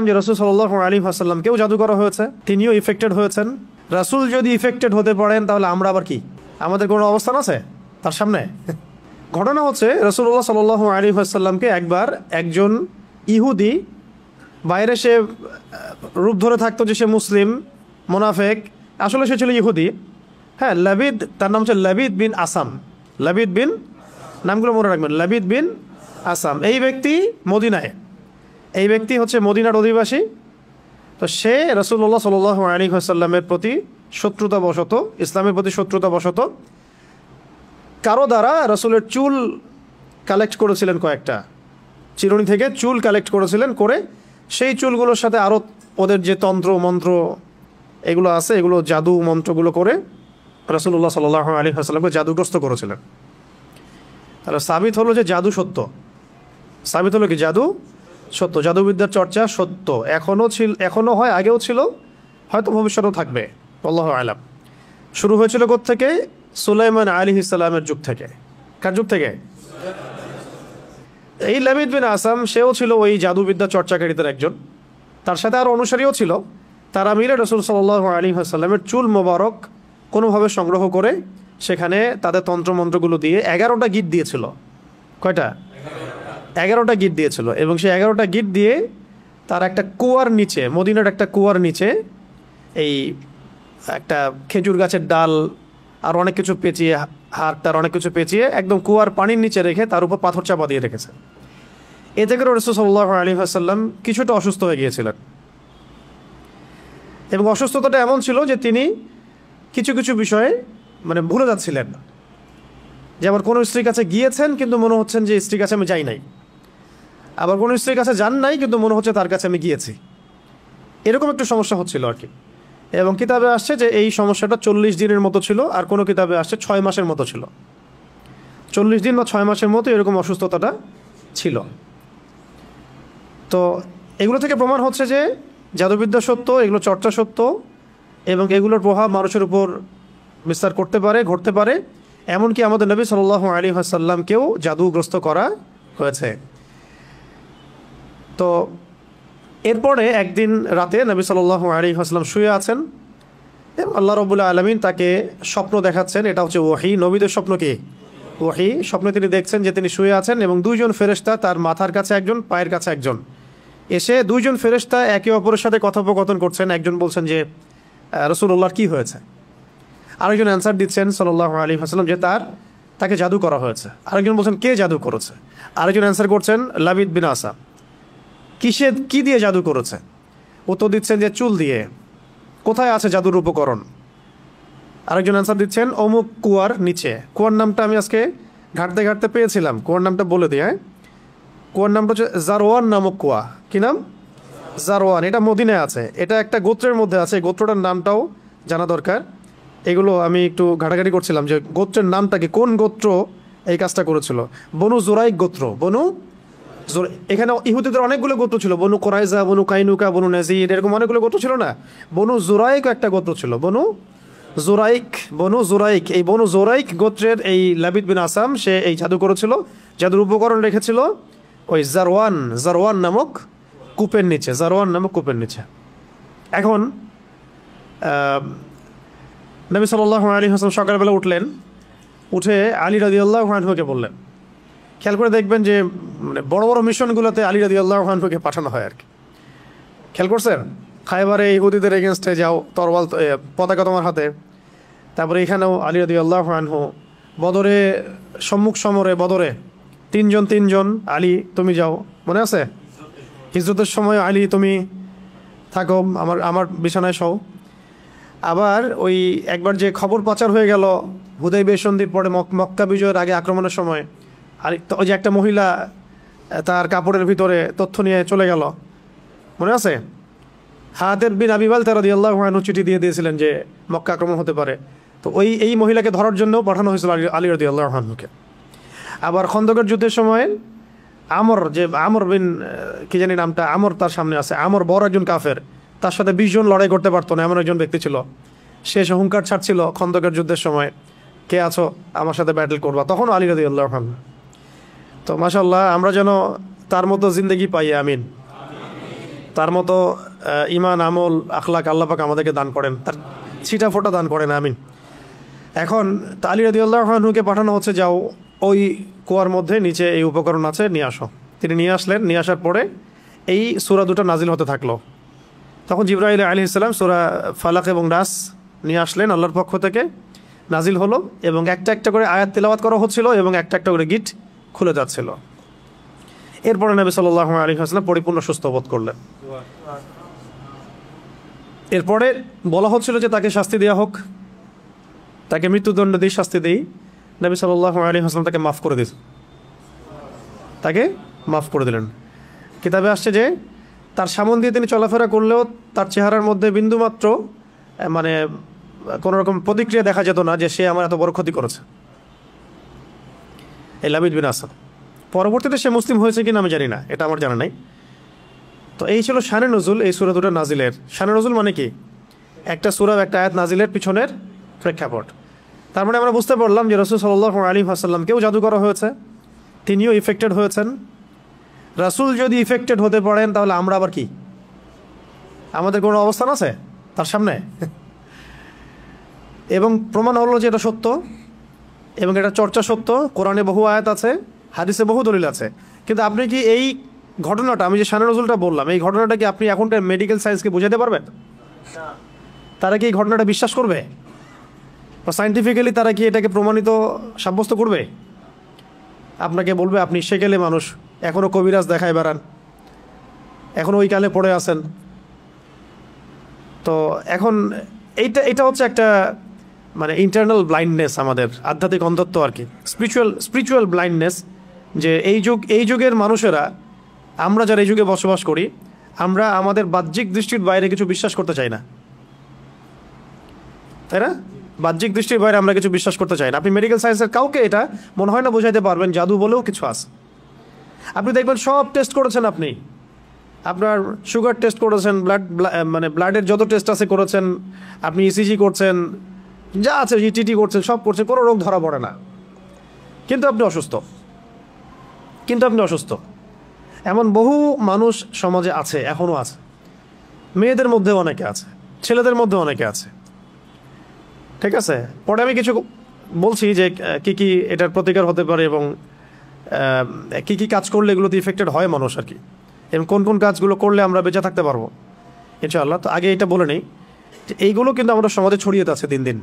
যে রাসূল সাল্লাল্লাহু আলাইহি ওয়াসাল্লামকেও জাদু করা হয়েছে, তিনিও ইফেক্টেড হয়েছেন। রাসূল যদি ইফেক্টেড হতে পারেন তাহলে আমরা আবার কি, আমাদের কোনো অবস্থান আছে তার সামনে? ঘটনা হচ্ছে রাসূলুল্লাহ সাল্লাল্লাহু আলাইহি ওয়াসাল্লামকে একবার একজন ইহুদি, বাইরে সে রূপ ধরে থাকতো যে সে মুসলিম, মুনাফিক, আসলে সে ছিল ইহুদি। হ্যাঁ, লাবিদ, তার নাম হচ্ছে লাবিদ বিন আসাম। লাবিদ বিন, নামগুলো মনে রাখবেন, লাবিদ বিন আসাম। এই ব্যক্তি মদিনায়, এই ব্যক্তি হচ্ছে মদিনার অধিবাসী। তো সে রাসূলুল্লাহ সাল্লাল্লাহু আলাইহি ওয়াসাল্লামের প্রতি শত্রুতাবশত, ইসলামের প্রতি শত্রুতাবশত কারো দ্বারা রাসূলের চুল কালেক্ট করেছিলেন, কয়েকটা চিরুনি থেকে চুল কালেক্ট করেছিলেন, করে সেই চুলগুলোর সাথে আরও ওদের যে তন্ত্র মন্ত্র এগুলো আছে, এগুলো জাদু মন্ত্রগুলো করে রাসূলুল্লাহ সাল্লাল্লাহু আলাইহি ওয়াসাল্লামকে জাদুগ্রস্ত করেছিলেন। তাহলে সাবিত হলো যে জাদু সত্য, সাবিত হলো কি জাদু সত্য, জাদুবিদ্যার চর্চা সত্য, এখনও হয়, আগেও ছিল, হয়তো ভবিষ্যতেও থাকবে, আল্লাহু আ'লাম। শুরু হয়েছিল কোত্থেকে? সুলাইমান আলাইহিস সালামের যুগ থেকে। কার যুগ থেকে? এই লাবিদ বিন আসাম, সেও ছিল ওই জাদুবিদ্যা চর্চাকারীদের একজন, তার সাথে আরও অনুসারীও ছিল। তারা মিলে রাসূল সাল্লাল্লাহু আলাইহি ওয়াসাল্লামের চুল মোবারক কোনোভাবে সংগ্রহ করে সেখানে তাদের তন্ত্রমন্ত্রগুলো দিয়ে 11টা গিট দিয়েছিল। কয়টা? 11টা গিট দিয়েছিল। এবং সেই 11টা গিট দিয়ে তার একটা কুয়ার নিচে, মদিনার একটা কুয়ার নিচে এই একটা খেজুর গাছের ডাল আর অনেক কিছু পেঁচিয়ে, হাড় তার অনেক কিছু পেঁচিয়ে একদম কুয়ার পানির নিচে রেখে তার উপর পাথর চাপা দিয়ে রেখেছে। এতে করে রাসূল সাল্লাল্লাহু আলাইহি ওয়াসাল্লাম কিছুটা অসুস্থ হয়ে গিয়েছিলেন। এবং অসুস্থতাটা এমন ছিল যে তিনি কিছু কিছু বিষয়ে মানে ভুলে যাচ্ছিলেন। যেমন কোনো স্ত্রীর কাছে গিয়েছেন কিন্তু মনে হচ্ছেন যে স্ত্রীর কাছে আমি যাই নাই, আবার কোনো স্ত্রীর কাছে যান নাই কিন্তু মনে হচ্ছে তার কাছে আমি গিয়েছি, এরকম একটু সমস্যা হচ্ছিল আর কি। এবং কিতাবে আসছে যে এই সমস্যাটা 40 দিনের মতো ছিল, আর কোনো কিতাবে আসছে 6 মাসের মতো ছিল। 40 দিন বা 6 মাসের মতো এরকম অসুস্থতাটা ছিল। তো এগুলো থেকে প্রমাণ হচ্ছে যে জাদুবিদ্যা সত্য, এগুলো চর্চা সত্য, এবং এগুলোর প্রভাব মানুষের উপর বিস্তার করতে পারে, ঘটতে পারে। এমনকি আমাদের নবী সাল্লাল্লাহু আলাইহি ওয়াসাল্লামকেও জাদুগ্রস্ত করা হয়েছে। তো এরপরে একদিন রাতে নবী সাল্লাল্লাহু আলাইহি ওয়াসাল্লাম শুয়ে আছেন এবং আল্লাহ রাব্বুল আলামিন তাকে স্বপ্ন দেখাচ্ছেন। এটা হচ্ছে ওহী, নবীদের স্বপ্ন কি? ওহী। স্বপ্নে তিনি দেখছেন যে তিনি শুয়ে আছেন এবং দুইজন ফেরেশতা, তার মাথার কাছে একজন, পায়ের কাছে একজন, এসে দুইজন ফেরেশতা একে অপরের সাথে কথোপকথন করছেন। একজন বলছেন যে রাসূলুল্লাহর কি হয়েছে, আরেকজন অ্যান্সার দিচ্ছেন সাল্লাল্লাহু আলাইহি ওয়াসাল্লাম যে তাকে জাদু করা হয়েছে। আরেকজন বলছেন কে জাদু করেছে, আরেকজন অ্যান্সার করছেন লাবিদ বিন আসাম, কি দিয়ে জাদু করেছে, উত্তর দিচ্ছেন যে চুল দিয়ে। কোথায় আছে জাদুর উপকরণ? আরেকজন অ্যান্সার দিচ্ছেন অমুক কুয়ার নিচে। কুয়ার নামটা আমি আজকে ঘাটতে ঘাটতে পেয়েছিলাম, কুয়ার নামটা বলে দিই। হ্যাঁ, কুয়ার নামটা হচ্ছে জারওয়ান নামক কুয়া। কি নাম? জারওয়ান। এটা মদিনায় আছে, এটা একটা গোত্রের মধ্যে আছে, গোত্রটার নামটাও জানা দরকার। এগুলো আমি একটু ঘাটাঘাটি করছিলাম যে গোত্রের নামটা কি, কোন গোত্র এই কাজটা করেছিল। বনু জুরাইক গোত্র, এখানে ইহুদিদের অনেকগুলো গোত্র ছিল, বনু কোরাইজা, বনু কাইনুকা, বনু নাজির, এরকম অনেকগুলো গোত্র ছিল না? বনু জুরাইক একটা গোত্র ছিল, বনু জুরাইক। এই বনু জুরাইক গোত্রের এই লাবিদ বিন আসাম, সে এই জাদু করেছিল, জাদুর উপকরণ রেখেছিল ওই জারওয়ান নামক কূপের নিচে, জারওয়ান নামক কূপের নিচে। এখন নবী সাল্লাল্লাহু আলাইহি ওয়াসাল্লাম সকালবেলা উঠলেন, উঠে আলী রাদিয়াল্লাহু আনহুকে বললেন। খেয়াল করে দেখবেন যে মানে বড় বড় মিশনগুলোতে আলী রাদিয়াল্লাহু আনহুকে পাঠানো হয় আর কি। খেয়াল করছেন? খায়বারে ইহুদিদের এগেনস্টে যাও, তরবাল পতাকা তোমার হাতে। তারপরে এখানেও আলী রাদিয়াল্লাহু আনহু বদরে, সম্মুখ সমরে বদরে তিনজন আলী তুমি যাও, মনে আছে? হিজরতের সময় আলী তুমি থাকো, আমার বিছানায় শও। আবার ওই একবার যে খবর পাচার হয়ে গেল হুদাইবিয়া সন্ধির পরে, মক্কা বিজয়ের আগে আক্রমণের সময়, আর ওই যে একটা মহিলা তার কাপড়ের ভিতরে তথ্য নিয়ে চলে গেল, মনে আছে? হাতের বিন আবি বালতা রাদিয়াল্লাহু আনহু চিঠি দিয়ে দিয়েছিলেন যে মক্কা আক্রমণ হতে পারে। তো এই মহিলাকে ধরার জন্য পাঠানো হয়েছিল আলী রাদিয়াল্লাহু আনহুকে। আবার খন্দকের যুদ্ধের সময় আমর বিন কি জানি নামটা, আমর তার সামনে আছে। আমর বড় একজন কাফের, তার সাথে 20 জন লড়াই করতে পারতো না এমন একজন ব্যক্তি ছিল। সে হুঙ্কার ছাড়ছিল খন্দকের যুদ্ধের সময়, কে আছো আমার সাথে ব্যাটেল করবা, তখন আলী রাদিয়াল্লাহু আনহু। তো মাশাআল্লাহ, আমরা যেন তার মতো জিন্দেগি পাই, আমিন। তার মতো ইমান, আমল, আখলাক আল্লাহ পাক আমাদেরকে দান করেন, তার ছিটা ফোটা দান করেন, আমিন। এখন আলী রাদিয়াল্লাহু আনহুকে পাঠানো হচ্ছে, যাও ওই কুয়ার মধ্যে নিচে এই উপকরণ আছে, নিয়ে আসো। তিনি নিয়ে আসলেন। নিয়ে আসার পরে এই সূরা দুটো নাজিল হতে থাকলো। তখন জিবরাইল আলাইহিস সালাম সূরা ফালাক এবং নাস নিয়ে আসলেন আল্লাহর পক্ষ থেকে, নাজিল হলো এবং একটা একটা করে আয়াত তেলাওয়াত করা হচ্ছিল এবং একটা একটা করে গিট খুলে যাচ্ছিল। এরপরে নবী সাল্লাল্লাহু আলাইহি ওয়াসাল্লাম পরিপূর্ণ সুস্থ বোধ করলেন। এরপরে বলা হচ্ছিল যে তাকে শাস্তি দেওয়া হোক, তাকে মৃত্যুদণ্ড দিয়ে শাস্তি দেই। নবী সাল্লাল্লাহু আলাইহি ওয়াসাল্লাম তাকে মাফ করে দিলেন, তাকে মাফ করে দিলেন। কিতাবে আসছে যে তার সামন দিয়ে তিনি চলাফেরা করলেও তার চেহারার মধ্যে বিন্দুমাত্র মানে কোনো রকম প্রতিক্রিয়া দেখা যেত না যে সে আমার এত বড় ক্ষতি করেছে। এই লাবিদ বিন আসাদ পরবর্তীতে সে মুসলিম হয়েছে কিনা আমি জানি না, এটা আমার জানা নাই। তো এই ছিল শানে নজুল এই সূরা দুটো নাজিলের। শানে নজুল মানে কি? একটা সূরা একটা আয়াত নাজিলের পিছনের প্রেক্ষাপট। তার মানে আমরা বুঝতে পারলাম যে রাসূল সাল্লাল্লাহু আলাইহি ওয়াসাল্লামকেও জাদু করা হয়েছে, তিনিও ইফেক্টেড হয়েছেন। রাসূল যদি ইফেক্টেড হতে পারেন তাহলে আমরা আবার কি? আমাদের কোনো অবস্থান আছে তার সামনে? এবং প্রমাণ হলো যে এটা সত্য এবং এটা চর্চা সত্য। কোরআনে বহু আয়াত আছে, হাদিসে বহু দলিল আছে। কিন্তু আপনি কি এই ঘটনাটা, আমি যে শানে নজুলটা বললাম, এই ঘটনাটা কি আপনি এখনকার মেডিকেল সায়েন্সকে বোঝাতে পারবেন? তারা কি এই ঘটনাটা বিশ্বাস করবে? বা সায়েন্টিফিক্যালি তারা কি এটাকে প্রমাণিত সাব্যস্ত করবে? আপনাকে বলবে আপনি সেকেলে মানুষ, এখনও কবিরাজ দেখায় বেড়ান, এখনও ওই কালে পড়ে আছেন। তো এখন এটা হচ্ছে একটা মানে ইন্টারনাল ব্লাইন্ডনেস, আমাদের আধ্যাত্মিক অন্ধত্ব আর কি, স্পিরিচুয়াল ব্লাইন্ডনেস। যে এই যুগের মানুষেরা, আমরা যারা এই যুগে বসবাস করি, আমরা আমাদের বাহ্যিক দৃষ্টির বাইরে কিছু বিশ্বাস করতে চাই না, তাই না? বাহ্যিক দৃষ্টির বাইরে আমরা কিছু বিশ্বাস করতে চাই না। আপনি মেডিকেল সায়েন্সের কাউকে এটা মনে হয় না বোঝাইতে পারবেন জাদু বলেও কিছু আছে। আপনি দেখবেন সব টেস্ট করেছেন, আপনি আপনার সুগার টেস্ট করেছেন, মানে ব্লাডের যত টেস্ট আছে করেছেন, আপনি ইসিজি করছেন, যা আছে ইটিটি করছেন, সব করছেন, কোনো রোগ ধরা পড়ে না, কিন্তু আপনি অসুস্থ। এমন বহু মানুষ সমাজে আছে, এখনও আছে। মেয়েদের মধ্যে অনেকে আছে, ছেলেদের মধ্যে অনেকে আছে, ঠিক আছে? পরে আমি কিছু বলছি যে কি এটার প্রতিকার হতে পারে এবং কি কাজ করলে এগুলোতে ইফেক্টেড হয় মানুষ আর কি, এবং কোন কোন কাজগুলো করলে আমরা বেঁচে থাকতে পারবো ইনশাআল্লাহ। তো আগে এটা বলে নেই, এইগুলো কিন্তু আমাদের সমাজে ছড়িয়ে আছে দিন দিন।